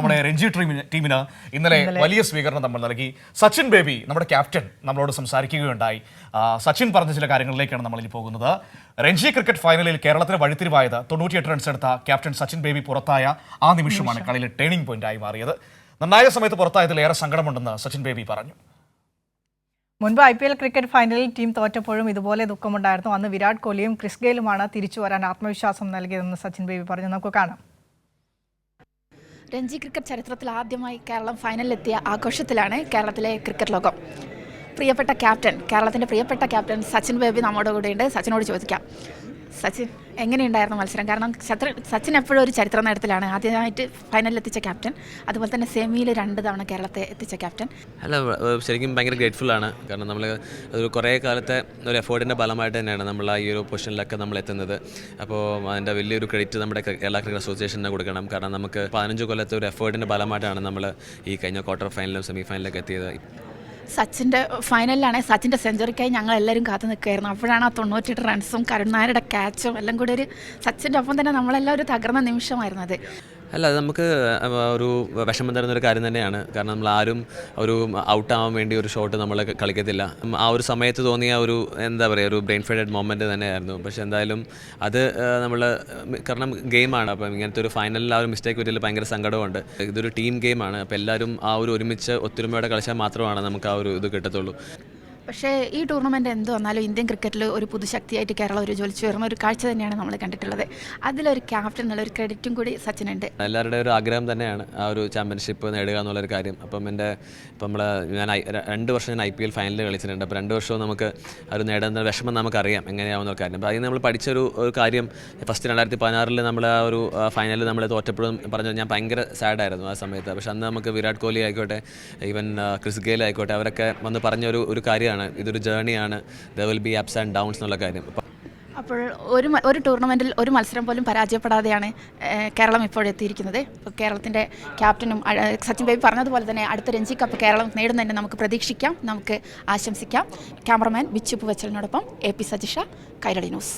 നമ്മുടെ രഞ്ജി ടീമിന് ഇന്നലെ വലിയ സ്വീകരണം നമ്മൾ നൽകി. സച്ചിൻ ബേബി നമ്മുടെ ക്യാപ്റ്റൻ നമ്മളോട് സംസാരിക്കുകയുണ്ടായി. സച്ചിൻ പറഞ്ഞ ചില കാര്യങ്ങളിലേക്കാണ് നമ്മൾ ഇനി പോകുന്നത്. രഞ്ജി ക്രിക്കറ്റ് ഫൈനലിൽ കേരളത്തിന് വഴിത്തിരിവായത് 98 റൺസ് എടുത്ത ക്യാപ്റ്റൻ സച്ചിൻ ബേബി പുറത്തായ ആ നിമിഷമാണ് കളിയിലെ ടേണിംഗ് പോയിന്റായി മാറിയത്. നിർണായക സമയത്ത് പുറത്തായതിൽ ഏറെ സങ്കടമുണ്ടെന്ന് സച്ചിൻ ബേബി പറഞ്ഞു. മുൻപ് IPL ക്രിക്കറ്റ് ഫൈനലിൽ ടീം തോറ്റപ്പോഴും ഇതുപോലെ ദുഃഖമുണ്ടായിരുന്നു. അന്ന് വിരാട് കോഹ്ലിയും ക്രിസ് ഗെയിലുമാണ് തിരിച്ചു വരാൻ ആത്മവിശ്വാസം നൽകിയതെന്ന് സച്ചിൻ ബേബി പറഞ്ഞു. നമുക്ക് കാണാം. രഞ്ജി ക്രിക്കറ്റ് ചരിത്രത്തിൽ ആദ്യമായി കേരളം ഫൈനലിലെത്തിയ ആഘോഷത്തിലാണ് കേരളത്തിലെ ക്രിക്കറ്റ് ലോകം. പ്രിയപ്പെട്ട ക്യാപ്റ്റൻ, കേരളത്തിൻ്റെ പ്രിയപ്പെട്ട ക്യാപ്റ്റൻ സച്ചിൻ ബേബി നമ്മുടെ കൂടെയുണ്ട്. സച്ചിനോട് ചോദിക്കാം, സച്ചിൻ എങ്ങനെയുണ്ടായിരുന്നു മത്സരം? കാരണം സച്ചിൻ എപ്പോഴും ഒരു ചരിത്ര നേട്ടത്തിലാണ്. ആദ്യമായിട്ട് ഫൈനലിൽ എത്തിച്ച ക്യാപ്റ്റൻ, അതുപോലെ തന്നെ സെമിയിൽ 2 തവണ കേരളത്തെ എത്തിച്ച ക്യാപ്റ്റൻ. അല്ല, ശരിക്കും ഭയങ്കര ഗ്രേറ്റ്ഫുള്ളാണ്. കാരണം നമ്മൾ ഒരു കുറേ കാലത്തെ ഒരു എഫേർട്ടിൻ്റെ ഫലമായിട്ട് തന്നെയാണ് നമ്മൾ ഈ ഒരു പൊസിഷനിലൊക്കെ നമ്മൾ എത്തുന്നത്. അപ്പോൾ അതിൻ്റെ വലിയൊരു ക്രെഡിറ്റ് നമ്മുടെ കേരള ക്രിക്കറ്റ് അസോസിയേഷനെ കൊടുക്കണം. കാരണം നമുക്ക് 15 കൊല്ലത്തെ ഒരു എഫേർട്ടിൻ്റെ ഫലമായിട്ടാണ് നമ്മൾ ഈ കഴിഞ്ഞ ക്വാർട്ടർ ഫൈനലും സെമി ഫൈനലൊക്കെ എത്തിയത്. സച്ചിൻ്റെ ഫൈനലിലാണ് സച്ചിൻ്റെ സെഞ്ചുറിക്കായി ഞങ്ങൾ എല്ലാവരും കാത്തു നിൽക്കുകയായിരുന്നു. അപ്പോഴാണ് ആ 98 റൺസും കരുൺ നായരുടെ ക്യാച്ചും എല്ലാം കൂടി ഒരു സച്ചിൻ്റെ ഒപ്പം തന്നെ നമ്മളെല്ലാം ഒരു തകർന്ന നിമിഷമായിരുന്നു അത്. അല്ല, അത് നമുക്ക് ഒരു വിഷമം തരുന്നൊരു കാര്യം തന്നെയാണ്. കാരണം നമ്മൾ ആരും ഒരു ഔട്ടാവാൻ വേണ്ടി ഒരു ഷോട്ട് നമ്മൾ കളിക്കത്തില്ല. ആ ഒരു സമയത്ത് തോന്നിയ ഒരു എന്താ പറയുക, ഒരു ബ്രെയിൻ ഫെഡഡ് മൊമെൻറ്റ് തന്നെയായിരുന്നു. പക്ഷേ എന്തായാലും അത് നമ്മൾ കാരണം ഗെയിമാണ്. അപ്പം ഇങ്ങനത്തെ ഒരു ഫൈനലിൽ ആ ഒരു മിസ്റ്റേക്ക് പറ്റിയതിൽ ഭയങ്കര സങ്കടമുണ്ട്. ഇതൊരു ടീം ഗെയിമാണ്. അപ്പോൾ എല്ലാവരും ആ ഒരു ഒരുമിച്ച് ഒത്തൊരുമയോടെ കളിച്ചാൽ മാത്രമാണ് നമുക്ക് ആ ഒരു ഇത് കിട്ടത്തുള്ളൂ. പക്ഷേ ഈ ടൂർണമെൻറ്റ് എന്ത് വന്നാലും ഇന്ത്യൻ ക്രിക്കറ്റിൽ ഒരു പുതുശക്തിയായിട്ട് കേരളം ഒരു ജ്വലിച്ചു വരുന്ന ഒരു കാഴ്ച തന്നെയാണ് നമ്മൾ കണ്ടിട്ടുള്ളത്. അതിലൊരു ക്യാപ്റ്റൻ എന്നുള്ള ഒരു ക്രെഡിറ്റും കൂടി സച്ചിനുണ്ട്. എല്ലാവരുടെയും ഒരു ആഗ്രഹം തന്നെയാണ് ആ ഒരു ചാമ്പ്യൻഷിപ്പ് നേടുക എന്നുള്ളൊരു കാര്യം. അപ്പം ഞാൻ 2 വർഷം ഞാൻ IPL ഫൈനലിൽ കളിച്ചിട്ടുണ്ട്. അപ്പോൾ 2 വർഷവും നമുക്ക് അത് നേടുന്ന വിഷമം നമുക്കറിയാം എങ്ങനെയാവുന്ന ഒരു കാര്യം. അപ്പോൾ അതിന് നമ്മൾ പഠിച്ചൊരു കാര്യം, ഫസ്റ്റ് 2016 നമ്മൾ ആ ഒരു ഫൈനലിൽ നമ്മൾ തോറ്റപ്പോഴും പറഞ്ഞത് ഞാൻ ഭയങ്കര സാഡായിരുന്നു ആ സമയത്ത്. പക്ഷെ അന്ന് നമുക്ക് വിരാട് കോഹ്ലി ആയിക്കോട്ടെ, ഈവൻ ക്രിസ് ഗെയിൽ ആയിക്കോട്ടെ, അവരൊക്കെ വന്ന് പറഞ്ഞൊരു കാര്യമാണ്, ഇതൊരു ജേർണിയാണ്, there will be ups and downs എന്നുള്ള കാര്യം. അപ്പോൾ ഒരു ടൂർണമെൻറ്റിൽ ഒരു മത്സരം പോലും പരാജയപ്പെടാതെയാണ് കേരളം ഇപ്പോഴെത്തിയിരിക്കുന്നത്. ഇപ്പോൾ കേരളത്തിൻ്റെ ക്യാപ്റ്റനും സച്ചിൻ ബേബി പറഞ്ഞതുപോലെ തന്നെ അടുത്ത രഞ്ജി കപ്പ് കേരളം നേടുന്നതിന് നമുക്ക് പ്രതീക്ഷിക്കാം, നമുക്ക് ആശംസിക്കാം. ക്യാമറമാൻ ബിച്ചു പൂവച്ചലിനോടൊപ്പം AP സജിഷ, കൈരളി ന്യൂസ്.